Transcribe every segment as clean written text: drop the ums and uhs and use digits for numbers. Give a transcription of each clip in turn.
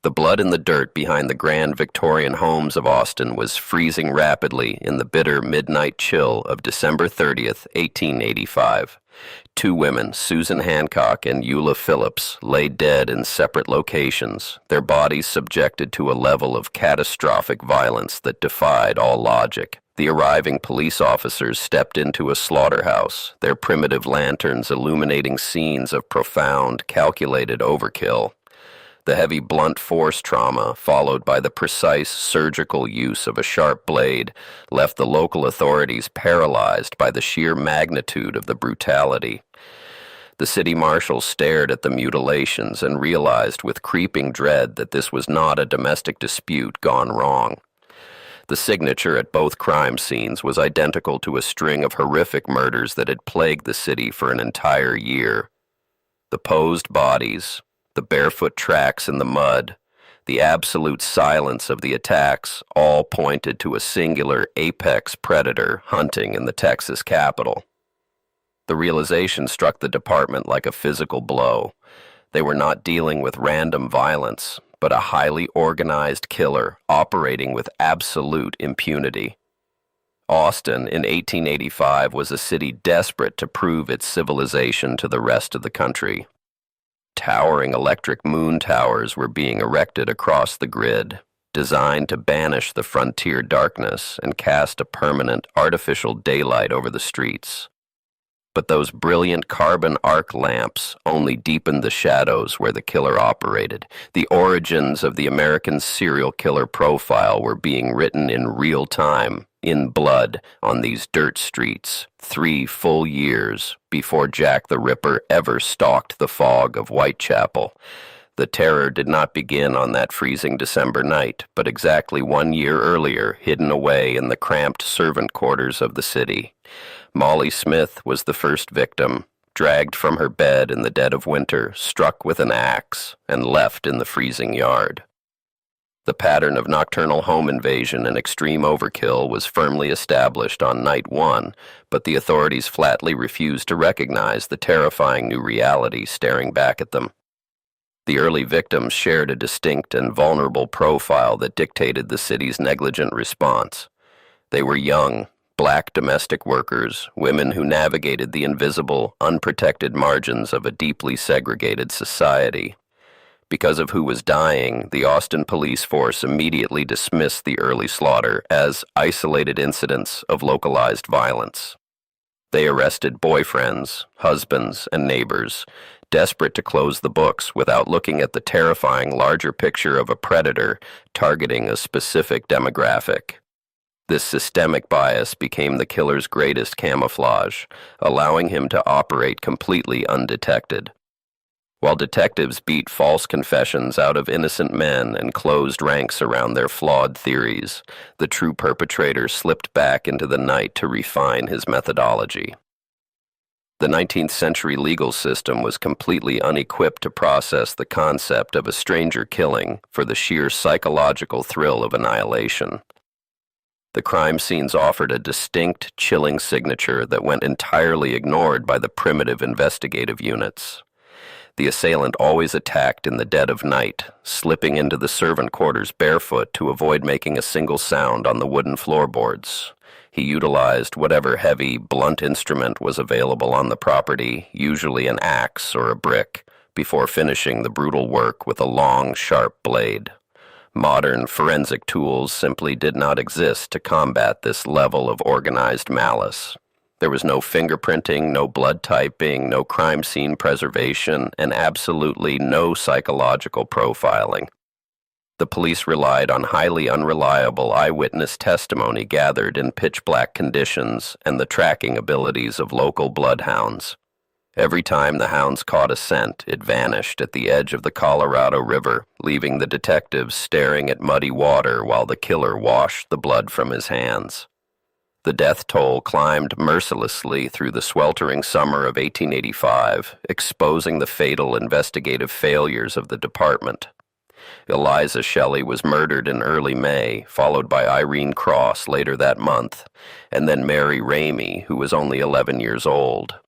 The blood in the dirt behind the grand Victorian homes of Austin was freezing rapidly in the bitter midnight chill of December 30th, 1885. Two women, Susan Hancock and Eula Phillips, lay dead in separate locations, their bodies subjected to a level of catastrophic violence that defied all logic. The arriving police officers stepped into a slaughterhouse, their primitive lanterns illuminating scenes of profound, calculated overkill. The heavy blunt force trauma, followed by the precise surgical use of a sharp blade, left the local authorities paralyzed by the sheer magnitude of the brutality. The city marshal stared at the mutilations and realized with creeping dread that this was not a domestic dispute gone wrong. The signature at both crime scenes was identical to a string of horrific murders that had plagued the city for an entire year. The posed bodies, the barefoot tracks in the mud, the absolute silence of the attacks all pointed to a singular apex predator hunting in the Texas capital. The realization struck the department like a physical blow. They were not dealing with random violence, but a highly organized killer operating with absolute impunity. Austin in 1885 was a city desperate to prove its civilization to the rest of the country. Towering electric moon towers were being erected across the grid, designed to banish the frontier darkness and cast a permanent artificial daylight over the streets. But those brilliant carbon arc lamps only deepened the shadows where the killer operated. The origins of the American serial killer profile were being written in real time, in blood, on these dirt streets, 3 full years before Jack the Ripper ever stalked the fog of Whitechapel. The terror did not begin on that freezing December night, but exactly 1 year earlier, hidden away in the cramped servant quarters of the city. Molly Smith was the first victim, dragged from her bed in the dead of winter, struck with an axe, and left in the freezing yard. The pattern of nocturnal home invasion and extreme overkill was firmly established on night 1, but the authorities flatly refused to recognize the terrifying new reality staring back at them. The early victims shared a distinct and vulnerable profile that dictated the city's negligent response. They were young, Black domestic workers, women who navigated the invisible, unprotected margins of a deeply segregated society. Because of who was dying, the Austin police force immediately dismissed the early slaughter as isolated incidents of localized violence. They arrested boyfriends, husbands, and neighbors, desperate to close the books without looking at the terrifying larger picture of a predator targeting a specific demographic. This systemic bias became the killer's greatest camouflage, allowing him to operate completely undetected. While detectives beat false confessions out of innocent men and closed ranks around their flawed theories, the true perpetrator slipped back into the night to refine his methodology. The 19th century legal system was completely unequipped to process the concept of a stranger killing for the sheer psychological thrill of annihilation. The crime scenes offered a distinct, chilling signature that went entirely ignored by the primitive investigative units. The assailant always attacked in the dead of night, slipping into the servant quarters barefoot to avoid making a single sound on the wooden floorboards. He utilized whatever heavy, blunt instrument was available on the property, usually an axe or a brick, before finishing the brutal work with a long, sharp blade. Modern forensic tools simply did not exist to combat this level of organized malice. There was no fingerprinting, no blood typing, no crime scene preservation, and absolutely no psychological profiling. The police relied on highly unreliable eyewitness testimony gathered in pitch-black conditions and the tracking abilities of local bloodhounds. Every time the hounds caught a scent, it vanished at the edge of the Colorado River, leaving the detectives staring at muddy water while the killer washed the blood from his hands. The death toll climbed mercilessly through the sweltering summer of 1885, exposing the fatal investigative failures of the department. Eliza Shelley was murdered in early May, followed by Irene Cross later that month, and then Mary Ramey, who was only 11 years old.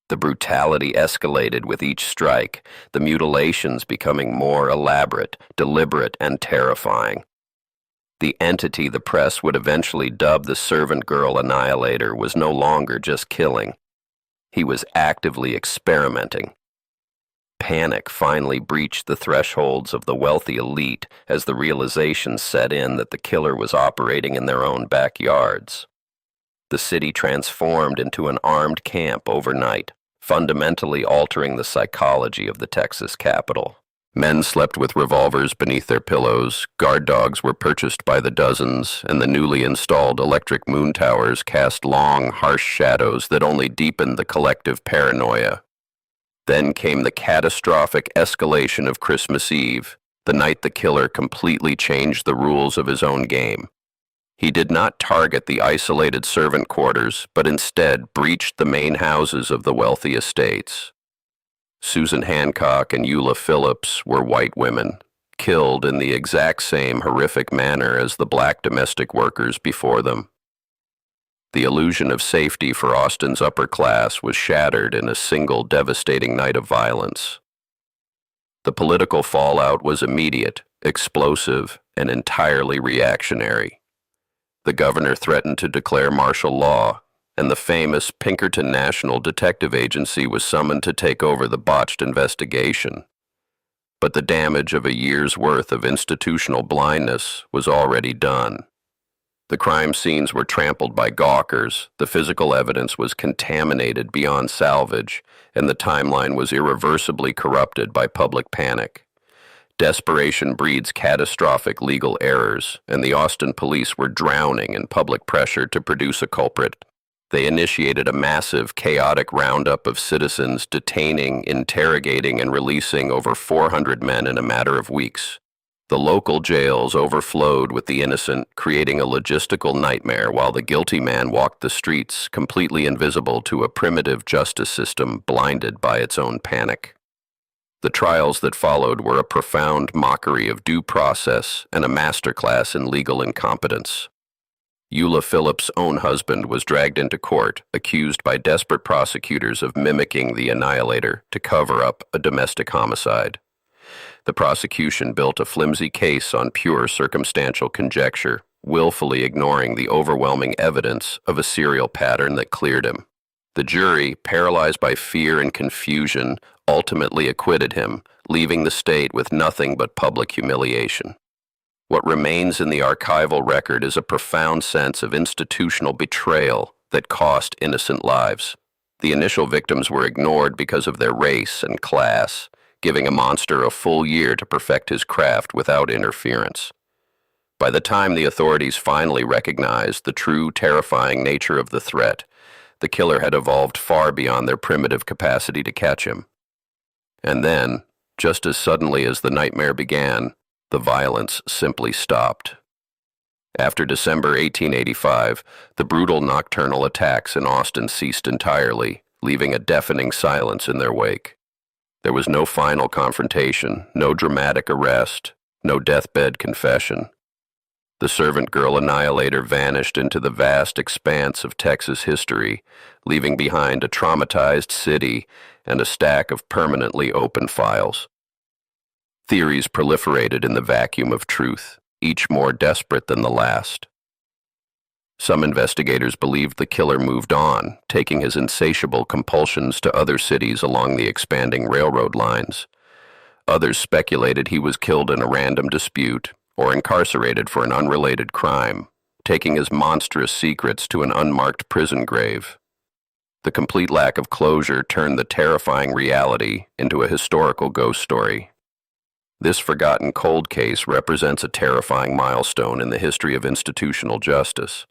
The brutality escalated with each strike, the mutilations becoming more elaborate, deliberate, and terrifying. The entity the press would eventually dub the Servant Girl Annihilator was no longer just killing. He was actively experimenting. Panic finally breached the thresholds of the wealthy elite as the realization set in that the killer was operating in their own backyards. The city transformed into an armed camp overnight, fundamentally altering the psychology of the Texas capital. Men slept with revolvers beneath their pillows, guard dogs were purchased by the dozens, and the newly installed electric moon towers cast long, harsh shadows that only deepened the collective paranoia. Then came the catastrophic escalation of Christmas Eve, the night the killer completely changed the rules of his own game. He did not target the isolated servant quarters, but instead breached the main houses of the wealthy estates. Susan Hancock and Eula Phillips were white women, killed in the exact same horrific manner as the black domestic workers before them. The illusion of safety for Austin's upper class was shattered in a single devastating night of violence. The political fallout was immediate, explosive, and entirely reactionary. The governor threatened to declare martial law, and the famous Pinkerton National Detective Agency was summoned to take over the botched investigation. But the damage of a year's worth of institutional blindness was already done. The crime scenes were trampled by gawkers, the physical evidence was contaminated beyond salvage, and the timeline was irreversibly corrupted by public panic. Desperation breeds catastrophic legal errors, and the Austin police were drowning in public pressure to produce a culprit. They initiated a massive, chaotic roundup of citizens, detaining, interrogating, and releasing over 400 men in a matter of weeks. The local jails overflowed with the innocent, creating a logistical nightmare while the guilty man walked the streets, completely invisible to a primitive justice system blinded by its own panic. The trials that followed were a profound mockery of due process and a masterclass in legal incompetence. Eula Phillips' own husband was dragged into court, accused by desperate prosecutors of mimicking the Annihilator to cover up a domestic homicide. The prosecution built a flimsy case on pure circumstantial conjecture, willfully ignoring the overwhelming evidence of a serial pattern that cleared him. The jury, paralyzed by fear and confusion, ultimately acquitted him, leaving the state with nothing but public humiliation. What remains in the archival record is a profound sense of institutional betrayal that cost innocent lives. The initial victims were ignored because of their race and class, giving a monster a full year to perfect his craft without interference. By the time the authorities finally recognized the true terrifying nature of the threat, the killer had evolved far beyond their primitive capacity to catch him. And then, just as suddenly as the nightmare began, the violence simply stopped. After December 1885, the brutal nocturnal attacks in Austin ceased entirely, leaving a deafening silence in their wake. There was no final confrontation, no dramatic arrest, no deathbed confession. The Servant Girl Annihilator vanished into the vast expanse of Texas history, leaving behind a traumatized city and a stack of permanently open files. Theories proliferated in the vacuum of truth, each more desperate than the last. Some investigators believed the killer moved on, taking his insatiable compulsions to other cities along the expanding railroad lines. Others speculated he was killed in a random dispute or incarcerated for an unrelated crime, taking his monstrous secrets to an unmarked prison grave. The complete lack of closure turned the terrifying reality into a historical ghost story. This forgotten cold case represents a terrifying milestone in the history of institutional justice.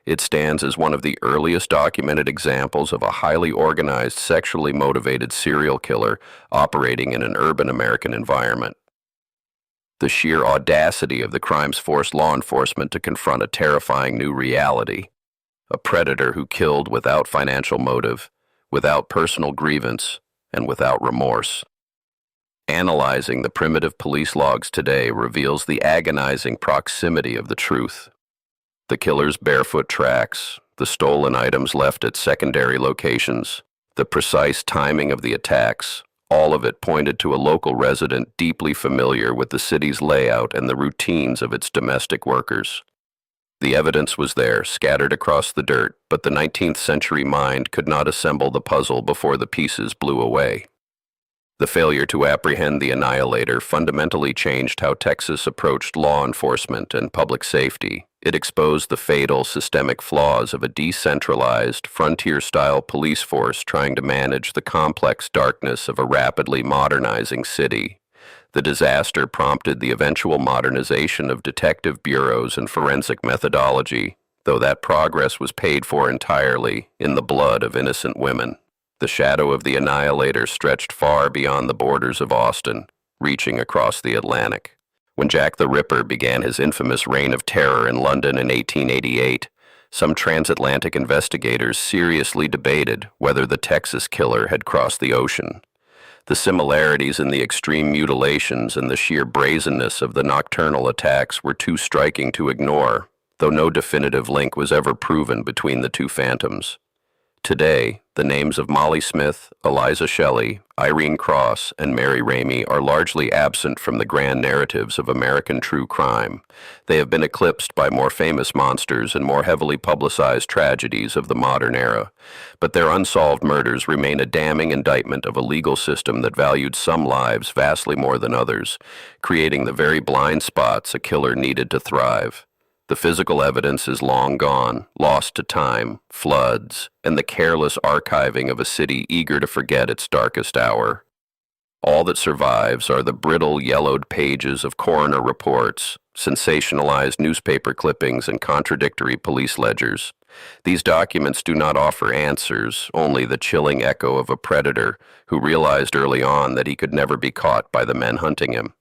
It stands as one of the earliest documented examples of a highly organized, sexually motivated serial killer operating in an urban American environment. The sheer audacity of the crimes forced law enforcement to confront a terrifying new reality: a predator who killed without financial motive, without personal grievance, and without remorse. Analyzing the primitive police logs today reveals the agonizing proximity of the truth. The killer's barefoot tracks, the stolen items left at secondary locations, The precise timing of the attacks, all of it pointed to a local resident deeply familiar with the city's layout and the routines of its domestic workers. The evidence was there, scattered across the dirt, but the 19th century mind could not assemble the puzzle before the pieces blew away. The failure to apprehend the Annihilator fundamentally changed how Texas approached law enforcement and public safety. It exposed the fatal systemic flaws of a decentralized, frontier-style police force trying to manage the complex darkness of a rapidly modernizing city. The disaster prompted the eventual modernization of detective bureaus and forensic methodology, though that progress was paid for entirely in the blood of innocent women. The shadow of the Annihilator stretched far beyond the borders of Austin, reaching across the Atlantic. When Jack the Ripper began his infamous reign of terror in London in 1888, some transatlantic investigators seriously debated whether the Texas killer had crossed the ocean. The similarities in the extreme mutilations and the sheer brazenness of the nocturnal attacks were too striking to ignore, though no definitive link was ever proven between the two phantoms. Today, the names of Molly Smith, Eliza Shelley, Irene Cross, and Mary Ramey are largely absent from the grand narratives of American true crime. They have been eclipsed by more famous monsters and more heavily publicized tragedies of the modern era. But their unsolved murders remain a damning indictment of a legal system that valued some lives vastly more than others, creating the very blind spots a killer needed to thrive. The physical evidence is long gone, lost to time, floods, and the careless archiving of a city eager to forget its darkest hour. All that survives are the brittle, yellowed pages of coroner reports, sensationalized newspaper clippings, and contradictory police ledgers. These documents do not offer answers, only the chilling echo of a predator who realized early on that he could never be caught by the men hunting him.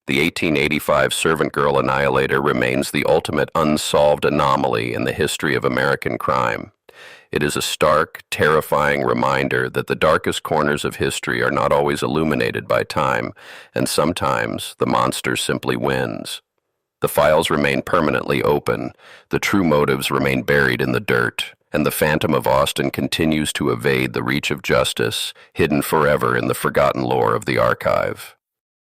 The 1885 Servant Girl Annihilator remains the ultimate unsolved anomaly in the history of American crime. It is a stark, terrifying reminder that the darkest corners of history are not always illuminated by time, and sometimes the monster simply wins. The files remain permanently open, the true motives remain buried in the dirt, and the Phantom of Austin continues to evade the reach of justice, hidden forever in the forgotten lore of the archive.